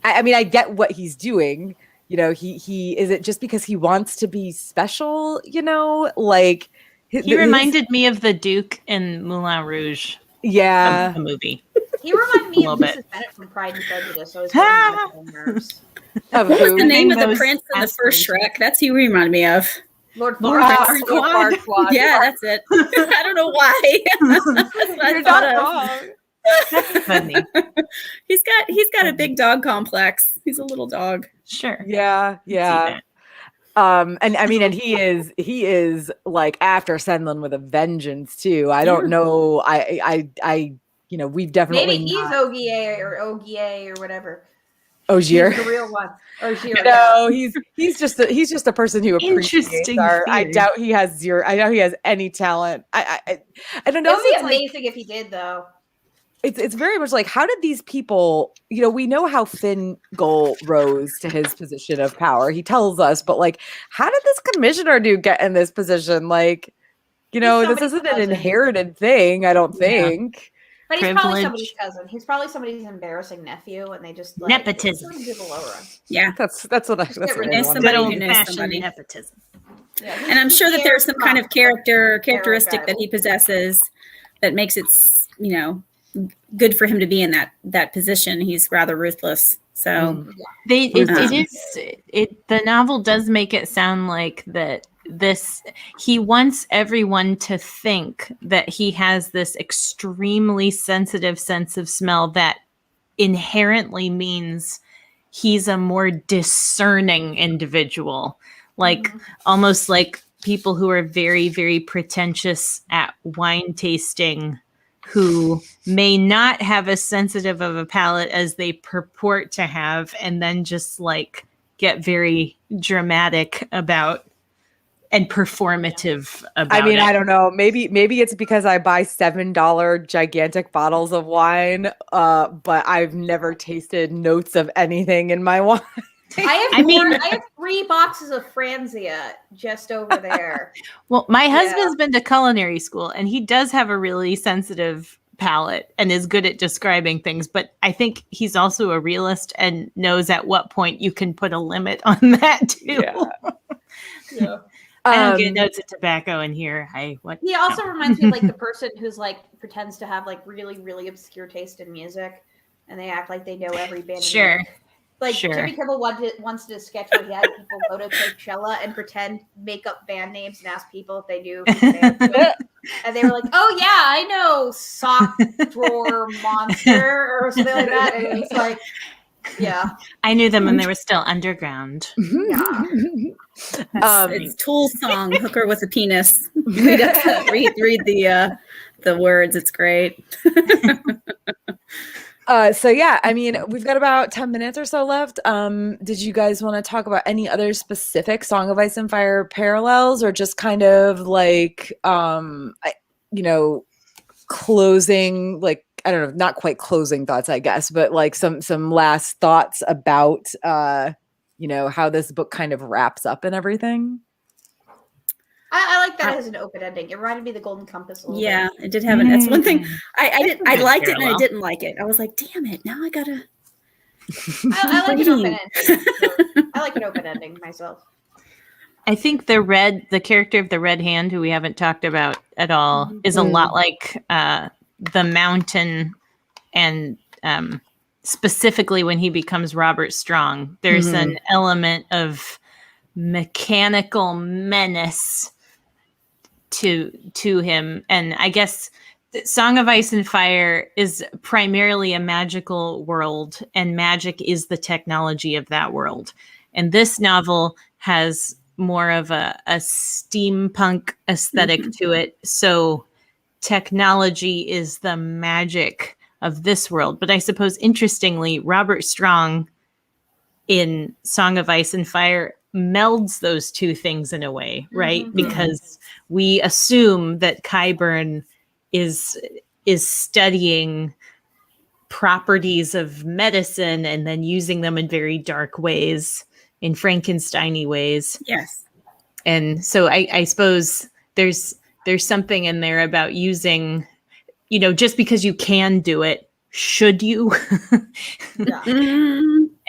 I mean, I get what he's doing. He is it just because he wants to be special? Like, he reminded me of the Duke in Moulin Rouge. Yeah, the movie. He reminded me of Mrs. Bennett from Pride and Prejudice. So I was nerves. The name of the prince in the first Shrek. That's who he reminded me of. Lord Farquaad. Yeah, that's it. I don't know why. You're not wrong. That's funny. He's got a big dog complex. He's a little dog. Sure. Yeah. And I mean, and he is like after Senlin with a vengeance too. I don't know. We've definitely maybe he's Ogier or whatever. Ogier, the real one. Ogier. No, he's just a person who appreciates art. I doubt he has any talent. I don't know. It would be amazing if he did, though. It's very much like, how did these people, we know how Fingal rose to his position of power. He tells us, but like, how did this commissioner get in this position? Like, this isn't an inherited thing, I don't think. But he's probably somebody's cousin. He's probably somebody's embarrassing nephew, and they just like nepotism. Yeah, that's what I. That's what I want. Somebody who knows somebody. Nepotism. Yeah, and I'm sure that there's some kind of characteristic that he possesses that makes it good for him to be in that position. He's rather ruthless. So the novel does make it sound like that he wants everyone to think that he has this extremely sensitive sense of smell that inherently means he's a more discerning individual, like almost like people who are very, very pretentious at wine tasting, who may not have as sensitive of a palate as they purport to have, and then just like get very dramatic about and performative about it. I don't know. Maybe it's because I buy $7 gigantic bottles of wine, but I've never tasted notes of anything in my wine. I have 3 boxes of Franzia just over there. Well, my husband's been to culinary school, and he does have a really sensitive palate and is good at describing things, but I think he's also a realist and knows at what point you can put a limit on that too. Yeah. I don't get notes of tobacco in here. He also reminds me of like the person who's like pretends to have like really, really obscure taste in music, and they act like they know every band. Sure. Jimmy Kimmel once did a sketch where he had people go to Coachella and make up band names and ask people if they knew who the band was. And they were like, "Oh yeah, I know Sock Drawer Monster or something like that." And it was like, yeah, I knew them when they were still underground. Yeah. It's Tool's song, "Hooker with a Penis." read the words. It's great. So yeah, I mean, we've got about 10 minutes or so left. Did you guys want to talk about any other specific Song of Ice and Fire parallels, or just kind of like, closing, like, I don't know, not quite closing thoughts, I guess, but like some last thoughts about, how this book kind of wraps up and everything? I like that as an open ending. It reminded me of the Golden Compass a little bit. It did have that's one thing I liked it and I didn't like it. I was like, damn it, now I gotta I like an open ending. I like an open ending myself. I think the character of the Red Hand, who we haven't talked about at all, is a lot like the Mountain, and specifically when he becomes Robert Strong, there's an element of mechanical menace to him. And I guess Song of Ice and Fire is primarily a magical world, and magic is the technology of that world. And this novel has more of a steampunk aesthetic to it. So technology is the magic of this world. But I suppose, interestingly, Robert Strong in Song of Ice and Fire melds those two things in a way, right? Because we assume that Qyburn is studying properties of medicine and then using them in very dark ways, in Frankenstein-y ways. Yes. And so I suppose there's something in there about using, just because you can do it, should you?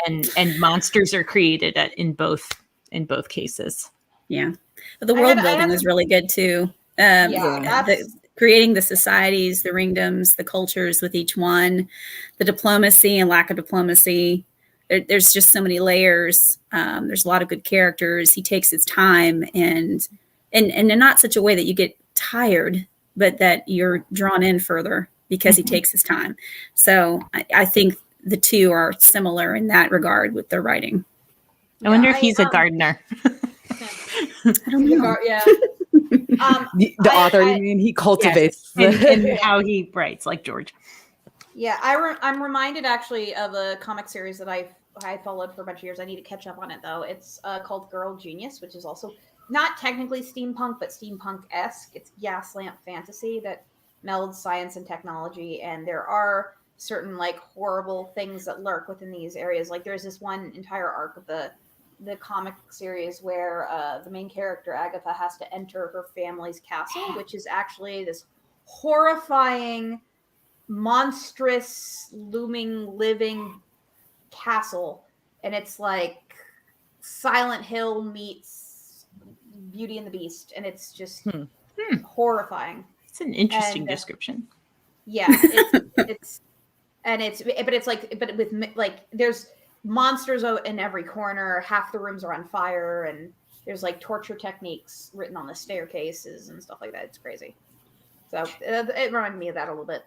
And monsters are created in both cases. Yeah. But the world building is really good too. Creating the societies, the ringdoms, the cultures with each one, the diplomacy and lack of diplomacy. There's just so many layers. There's a lot of good characters. He takes his time and in not such a way that you get tired, but that you're drawn in further because he takes his time. So I think the two are similar in that regard with their writing. I wonder if he's a gardener. I don't know. The author, you mean? He cultivates. Yes. And how he writes, like George. Yeah, I'm reminded actually of a comic series that I followed for a bunch of years. I need to catch up on it though. It's called Girl Genius, which is also not technically steampunk, but steampunk-esque. It's gaslamp fantasy that melds science and technology, and there are certain like horrible things that lurk within these areas. Like there's this one entire arc of the comic series where the main character Agatha has to enter her family's castle, which is actually this horrifying, monstrous, looming, living castle, and it's like Silent Hill meets Beauty and the Beast, and it's just horrifying. It's an interesting description. Yeah, it's there's monsters in every corner. Half the rooms are on fire, and there's like torture techniques written on the staircases and stuff like that. It's crazy. So it reminded me of that a little bit.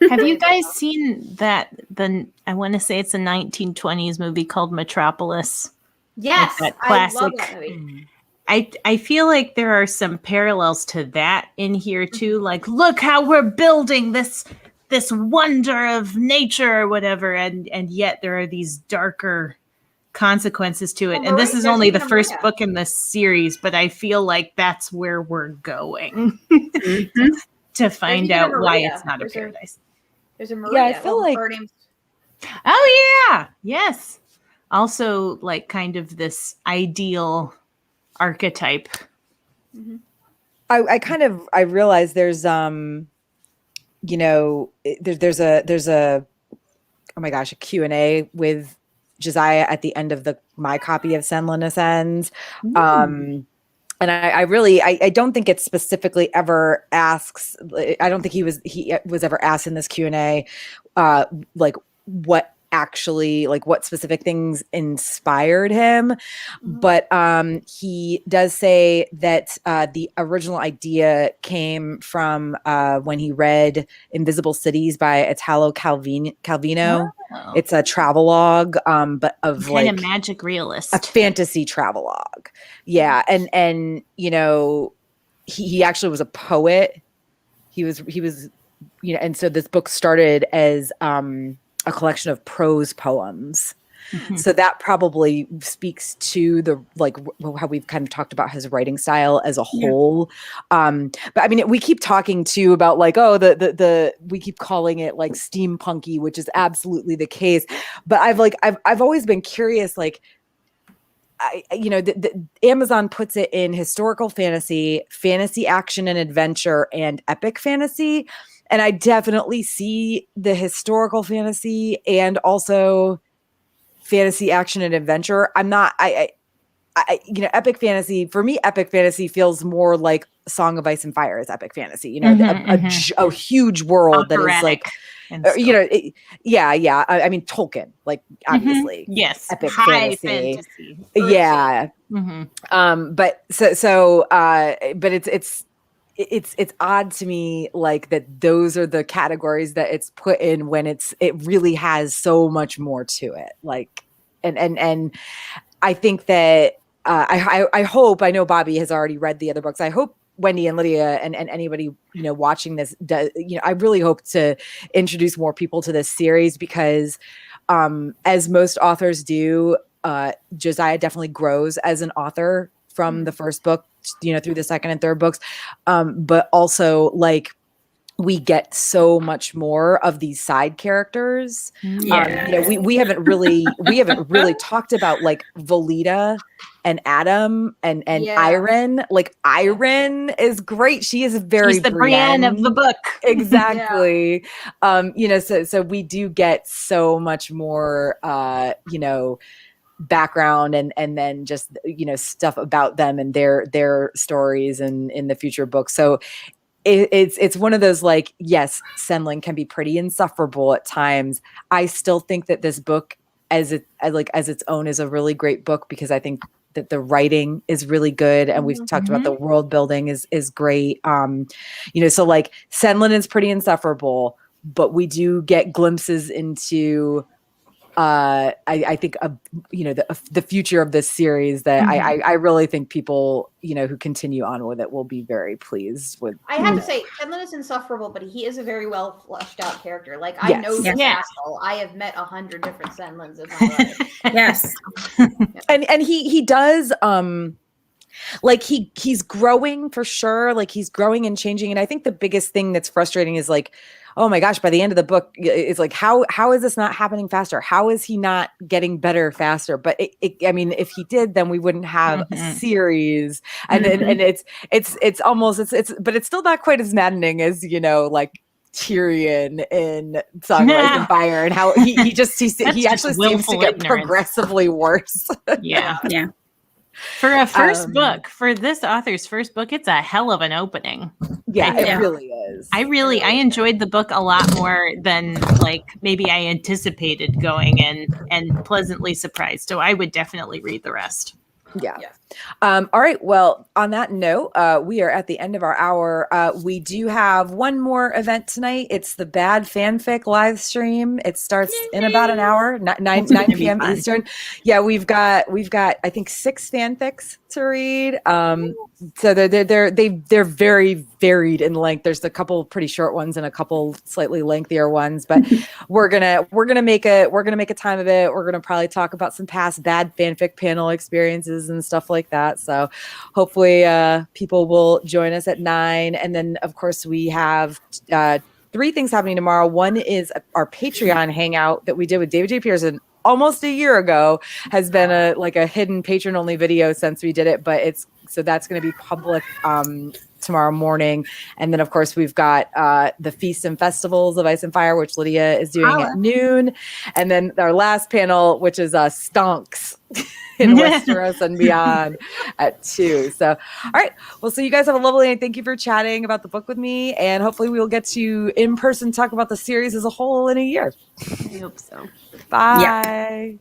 Have you guys seen that? I want to say it's a 1920s movie called Metropolis. Yes, that classic. I love that movie. I feel like there are some parallels to that in here too. Like, look how we're building this wonder of nature or whatever, and yet there are these darker consequences to it. And this is only the first book in this series, but I feel like that's where we're going to find out why it's not a paradise. There's a Maria. Yeah, I feel like. Oh yeah, yes. Also, like kind of this ideal archetype. Mm-hmm. I realize there's there's a oh my gosh, a Q&A with Josiah at the end of my copy of Senlin Ascends. And I don't think it specifically ever asks, I don't think he was ever asked in this Q&A like what specific things inspired him. Mm-hmm. But he does say that the original idea came from when he read Invisible Cities by Italo Calvino. Oh. It's a travelogue, but of kind of magic realist, a fantasy travelogue. Yeah. And he actually was a poet. He was, and so this book started as a collection of prose poems. Mm-hmm. So that probably speaks to the how we've kind of talked about his writing style as a whole. But I mean, we keep talking too about we keep calling it like steampunky, which is absolutely the case. But I've always been curious, the Amazon puts it in historical fantasy action and adventure, and epic fantasy. And I definitely see the historical fantasy and also fantasy action and adventure. I'm not, epic fantasy, for me, epic fantasy feels more like Song of Ice and Fire is epic fantasy, a huge world operatic that is like, I mean, Tolkien, obviously. Yes. Epic high fantasy. Earthy. Yeah. Mm-hmm. But but it's odd to me that those are the categories that it's put in when it really has so much more to it. And I think that I hope, I know Bobbie has already read the other books. I hope Wendy and Lydia and anybody watching this does, I really hope to introduce more people to this series, because as most authors do, Josiah definitely grows as an author from the first book, through the second and third books. But also we get so much more of these side characters. Yeah. We haven't really talked about Valida and Adam and Iron. Iron is great. She is she's the Brienne of the book. Exactly. So we do get so much more, background and then just stuff about them and their stories and in the future books. So it's one of those yes, Senlin can be pretty insufferable at times. I still think that this book as its own is a really great book, because I think that the writing is really good, and we've talked about the world building is great. So Senlin is pretty insufferable, but we do get glimpses into I think the future of this series that I really think people who continue on with it will be very pleased with. I have to say, Senlin is insufferable, but he is a very well fleshed out character. I know this asshole. I have met 100 different Senlins in my life. Yes. And he does he's growing for sure. He's growing and changing. And I think the biggest thing that's frustrating is oh my gosh, by the end of the book, it's how is this not happening faster? How is he not getting better faster? But I mean, if he did, then we wouldn't have a series. And and it's but it's still not quite as maddening as Tyrion in Song of Ice and Fire, and how he actually seems to get progressively worse. Yeah. For a first book, for this author's first book, it's a hell of an opening. Yeah, it Yeah. really is. I enjoyed the book a lot more than like maybe I anticipated going in, and pleasantly surprised. So I would definitely read the rest. Yeah. All right. Well, on that note, we are at the end of our hour. We do have one more event tonight. It's the Bad Fanfic live stream. It starts in about an hour, 9 p.m. fun. Eastern. Yeah, we've got I think 6 fanfics to read. So they're very varied in length. There's a couple pretty short ones and a couple slightly lengthier ones, but we're gonna make a time of it. We're gonna probably talk about some past bad fanfic panel experiences and stuff like that. So hopefully people will join us at 9. And then of course we have 3 things happening tomorrow. One is our Patreon hangout that we did with David J. Pearson almost a year ago. Has been a hidden patron only video since we did it, but that's going to be public tomorrow morning. And then of course we've got the Feasts and Festivals of Ice and Fire, which Lydia is doing at noon. And then our last panel, which is Stonks in Westeros and beyond at 2. So, all right. Well, so you guys have a lovely night. Thank you for chatting about the book with me. And hopefully we will get to in person talk about the series as a whole in a year. I hope so. Bye. Yeah.